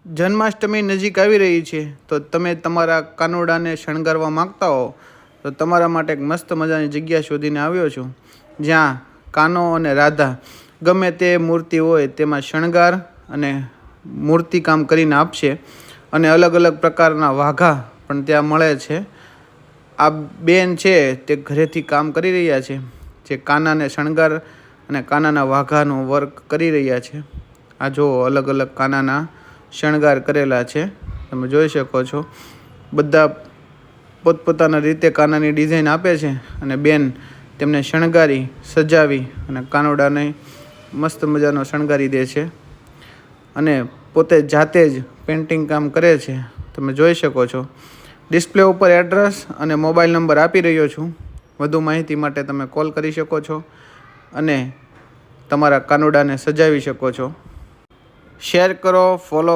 જન્માષ્ટમી નજીક આવી રહી છે, તો તમે તમારા કાનુડાને શણગારવા માગતા હો તો તમારા માટે એક મસ્ત મજાની જગ્યા શોધીને આવ્યો છું, જ્યાં કાનો અને રાધા ગમે તે મૂર્તિ હોય તેમાં શણગાર અને મૂર્તિકામ કરીને આપશે અને અલગ અલગ પ્રકારના વાઘા પણ ત્યાં મળે છે. આ બેન છે તે ઘરેથી કામ કરી રહ્યા છે, જે કાનાને શણગાર અને કાનાના વાઘાનું વર્ક કરી રહ્યા છે. આ જો અલગ અલગ કાનાના શણગાર કરેલા છે, તમે જોઈ શકો છો. બધા પોતપોતાના રીતે કાનાની ડિઝાઇન આપે છે અને બેન તેમને શણગારી સજાવી અને કાનુડાને મસ્ત મજાનો શણગારી દે છે અને પોતે જાતે જ પેઇન્ટિંગ કામ કરે છે. તમે જોઈ શકો છો. ડિસ્પ્લે ઉપર એડ્રેસ અને મોબાઈલ નંબર આપી રહ્યો છું. વધુ માહિતી માટે તમે કોલ કરી શકો છો અને તમારા કાનુડાને સજાવી શકો છો. શેર કરો, ફોલો